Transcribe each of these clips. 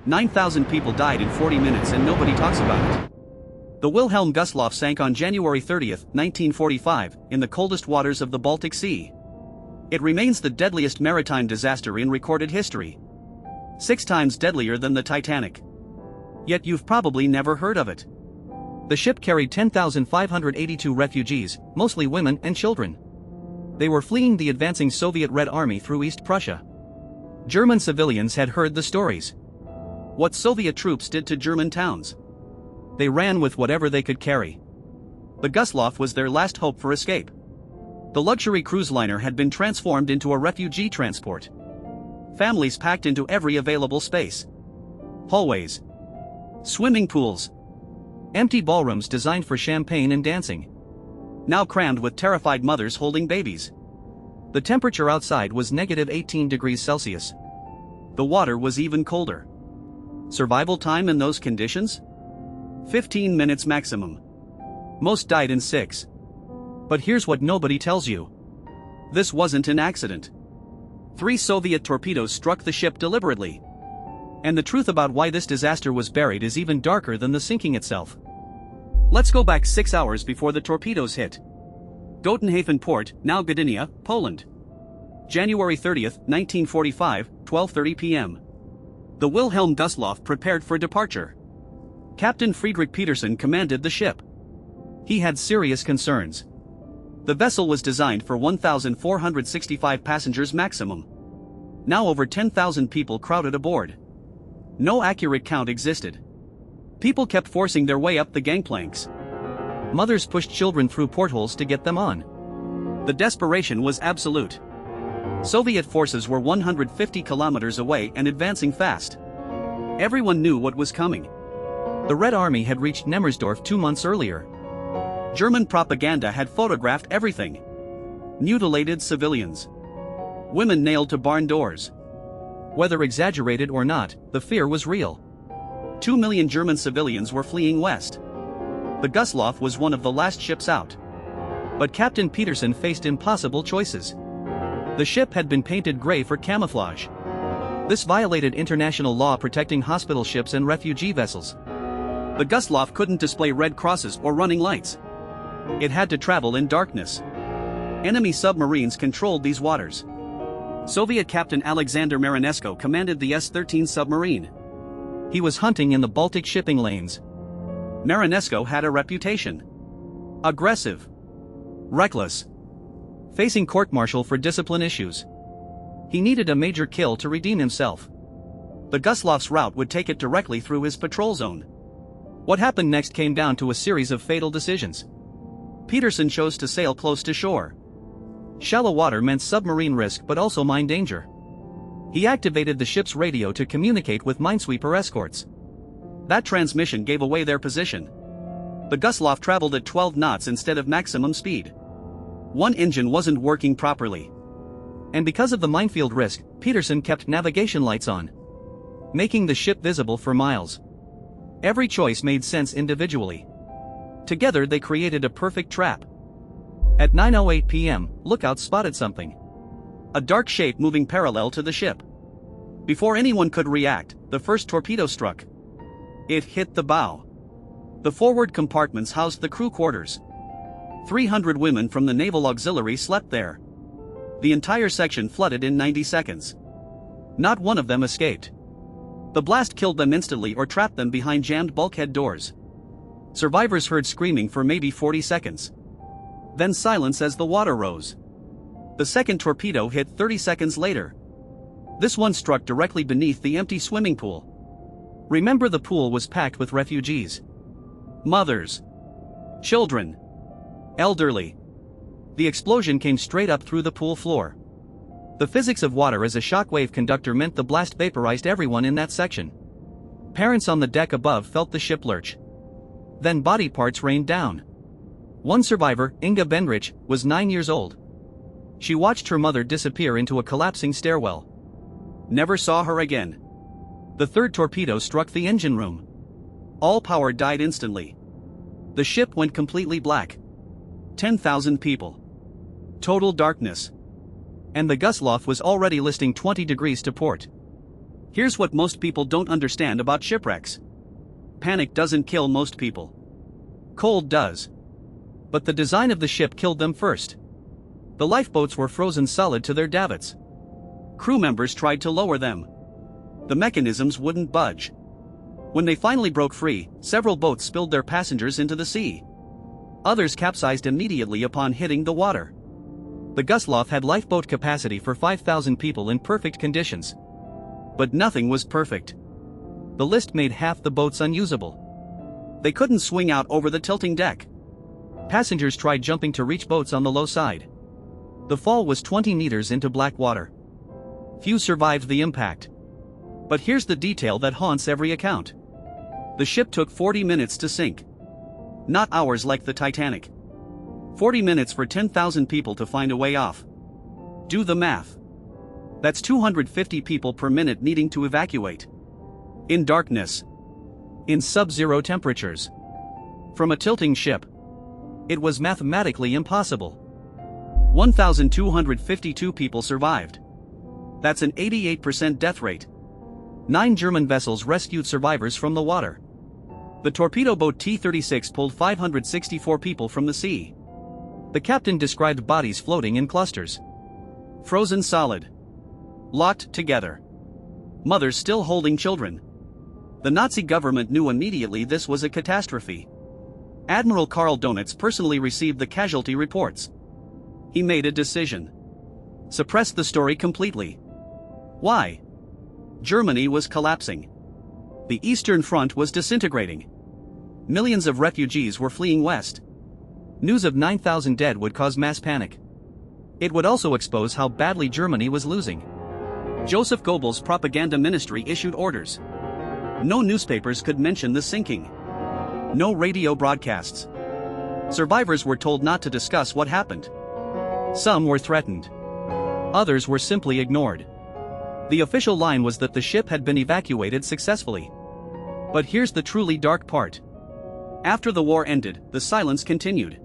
9,000 people died in 40 minutes and nobody talks about it. The Wilhelm Gustloff sank on January 30, 1945, in the coldest waters of the Baltic Sea. It remains the deadliest maritime disaster in recorded history. 6 times deadlier than the Titanic. Yet you've probably never heard of it. The ship carried 10,582 refugees, mostly women and children. They were fleeing the advancing Soviet Red Army through East Prussia. German civilians had heard the stories. What Soviet troops did to German towns. They ran with whatever they could carry. The Gustloff was their last hope for escape. The luxury cruise liner had been transformed into a refugee transport. Families packed into every available space. Hallways. Swimming pools. Empty ballrooms designed for champagne and dancing. Now crammed with terrified mothers holding babies. The temperature outside was negative 18 degrees Celsius. The water was even colder. Survival time in those conditions? 15 minutes maximum. Most died in 6. But here's what nobody tells you. This wasn't an accident. 3 Soviet torpedoes struck the ship deliberately. And the truth about why this disaster was buried is even darker than the sinking itself. Let's go back 6 hours before the torpedoes hit. Gotenhafen Port, now Gdynia, Poland. January 30, 1945, 12:30 p.m. The Wilhelm Gustloff prepared for departure. Captain Friedrich Petersen commanded the ship. He had serious concerns. The vessel was designed for 1,465 passengers maximum. Now over 10,000 people crowded aboard. No accurate count existed. People kept forcing their way up the gangplanks. Mothers pushed children through portholes to get them on. The desperation was absolute. Soviet forces were 150 kilometers away and advancing fast. Everyone knew what was coming. The Red Army had reached Nemmersdorf 2 months earlier. German propaganda had photographed everything. Mutilated civilians. Women nailed to barn doors. Whether exaggerated or not, the fear was real. 2 million German civilians were fleeing west. The Gustloff was one of the last ships out. But Captain Petersen faced impossible choices. The ship had been painted gray for camouflage. This violated international law protecting hospital ships and refugee vessels. The Gustloff couldn't display red crosses or running lights. It had to travel in darkness. Enemy submarines controlled these waters. Soviet Captain Alexander Marinesko commanded the S-13 submarine. He was hunting in the Baltic shipping lanes. Marinesko had a reputation. Aggressive. Reckless. Facing court-martial for discipline issues. He needed a major kill to redeem himself. The Gustloff's route would take it directly through his patrol zone. What happened next came down to a series of fatal decisions. Petersen chose to sail close to shore. Shallow water meant submarine risk but also mine danger. He activated the ship's radio to communicate with minesweeper escorts. That transmission gave away their position. The Gustloff traveled at 12 knots instead of maximum speed. One engine wasn't working properly. And because of the minefield risk, Petersen kept navigation lights on, making the ship visible for miles. Every choice made sense individually. Together they created a perfect trap. At 9:08 p.m., lookouts spotted something. A dark shape moving parallel to the ship. Before anyone could react, the first torpedo struck. It hit the bow. The forward compartments housed the crew quarters. 300 women from the Naval Auxiliary slept there. The entire section flooded in 90 seconds. Not one of them escaped. The blast killed them instantly or trapped them behind jammed bulkhead doors. Survivors heard screaming for maybe 40 seconds. Then silence as the water rose. The second torpedo hit 30 seconds later. This one struck directly beneath the empty swimming pool. Remember, the pool was packed with refugees. Mothers. Children. Elderly. The explosion came straight up through the pool floor. The physics of water as a shockwave conductor meant the blast vaporized everyone in that section. Parents on the deck above felt the ship lurch. Then body parts rained down. One survivor, Inga Bendrich, was 9 years old. She watched her mother disappear into a collapsing stairwell. Never saw her again. The third torpedo struck the engine room. All power died instantly. The ship went completely black. 10,000 people. Total darkness. And the Gustloff was already listing 20 degrees to port. Here's what most people don't understand about shipwrecks. Panic doesn't kill most people. Cold does. But the design of the ship killed them first. The lifeboats were frozen solid to their davits. Crew members tried to lower them. The mechanisms wouldn't budge. When they finally broke free, several boats spilled their passengers into the sea. Others capsized immediately upon hitting the water. The Gustloff had lifeboat capacity for 5,000 people in perfect conditions. But nothing was perfect. The list made half the boats unusable. They couldn't swing out over the tilting deck. Passengers tried jumping to reach boats on the low side. The fall was 20 meters into black water. Few survived the impact. But here's the detail that haunts every account. The ship took 40 minutes to sink. Not hours like the Titanic. 40 minutes for 10,000 people to find a way off. Do the math. That's 250 people per minute needing to evacuate. In darkness. In sub-zero temperatures. From a tilting ship. It was mathematically impossible. 1,252 people survived. That's an 88% death rate. 9 German vessels rescued survivors from the water. The torpedo boat T-36 pulled 564 people from the sea. The captain described bodies floating in clusters. Frozen solid. Locked together. Mothers still holding children. The Nazi government knew immediately this was a catastrophe. Admiral Karl Donitz personally received the casualty reports. He made a decision. Suppressed the story completely. Why? Germany was collapsing. The Eastern Front was disintegrating. Millions of refugees were fleeing west. News of 9,000 dead would cause mass panic. It would also expose how badly Germany was losing. Joseph Goebbels' propaganda ministry issued orders. No newspapers could mention the sinking. No radio broadcasts. Survivors were told not to discuss what happened. Some were threatened. Others were simply ignored. The official line was that the ship had been evacuated successfully. But here's the truly dark part. After the war ended, the silence continued.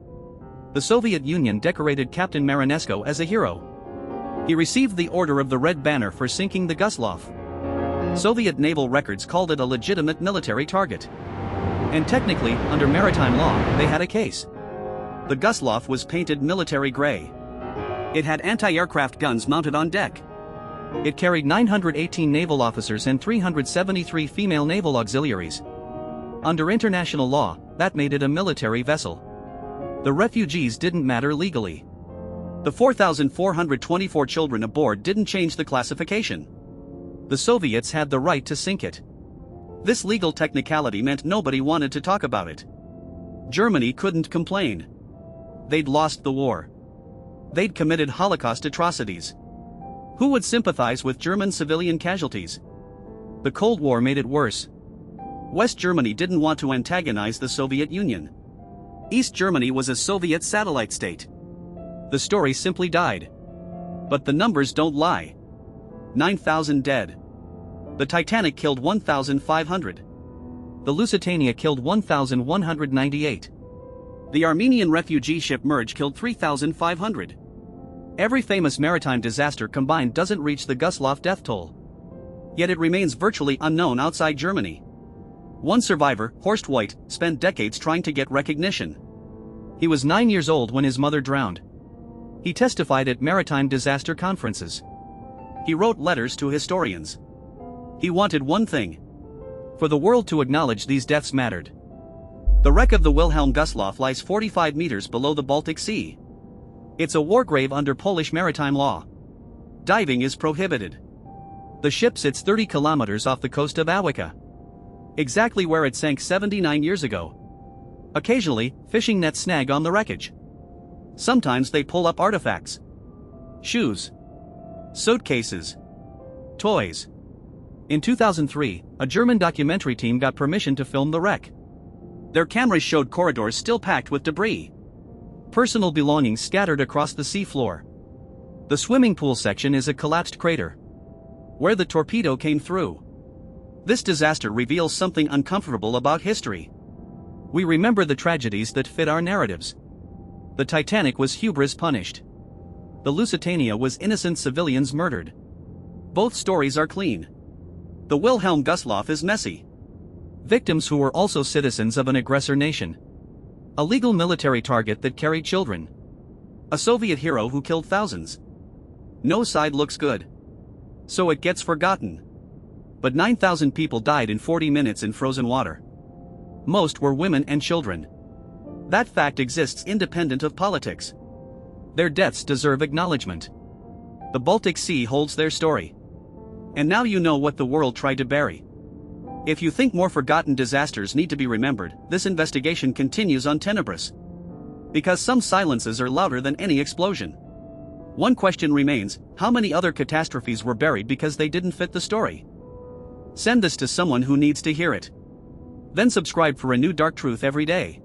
The Soviet Union decorated Captain Marinesko as a hero. He received the Order of the Red Banner for sinking the Gustloff. Soviet naval records called it a legitimate military target. And technically, under maritime law, they had a case. The Gustloff was painted military gray. It had anti-aircraft guns mounted on deck. It carried 918 naval officers and 373 female naval auxiliaries. Under international law, that made it a military vessel. The refugees didn't matter legally. The 4,424 children aboard didn't change the classification. The Soviets had the right to sink it. This legal technicality meant nobody wanted to talk about it. Germany couldn't complain. They'd lost the war. They'd committed Holocaust atrocities. Who would sympathize with German civilian casualties? The Cold War made it worse. West Germany didn't want to antagonize the Soviet Union. East Germany was a Soviet satellite state. The story simply died. But the numbers don't lie. 9,000 dead. The Titanic killed 1,500. The Lusitania killed 1,198. The Armenian refugee ship Merge killed 3,500. Every famous maritime disaster combined doesn't reach the Gustloff death toll. Yet it remains virtually unknown outside Germany. One survivor, Horst White, spent decades trying to get recognition. He was 9 years old when his mother drowned. He testified at maritime disaster conferences. He wrote letters to historians. He wanted one thing: for the world to acknowledge these deaths mattered. The wreck of the Wilhelm Gustloff lies 45 meters below the Baltic Sea. It's a war grave under Polish maritime law. Diving is prohibited. The ship sits 30 kilometers off the coast of Awica. Exactly where it sank 79 years ago. Occasionally, fishing nets snag on the wreckage. Sometimes they pull up artifacts. Shoes. Suitcases. Toys. In 2003, a German documentary team got permission to film the wreck. Their cameras showed corridors still packed with debris. Personal belongings scattered across the seafloor. The swimming pool section is a collapsed crater, where the torpedo came through. This disaster reveals something uncomfortable about history. We remember the tragedies that fit our narratives. The Titanic was hubris punished. The Lusitania was innocent civilians murdered. Both stories are clean. The Wilhelm Gustloff is messy. Victims who were also citizens of an aggressor nation. A legal military target that carried children. A Soviet hero who killed thousands. No side looks good. So it gets forgotten. But 9,000 people died in 40 minutes in frozen water. Most were women and children. That fact exists independent of politics. Their deaths deserve acknowledgement. The Baltic Sea holds their story. And now you know what the world tried to bury. If you think more forgotten disasters need to be remembered, this investigation continues on Tenebris. Because some silences are louder than any explosion. One question remains: how many other catastrophes were buried because they didn't fit the story? Send this to someone who needs to hear it. Then subscribe for a new dark truth every day.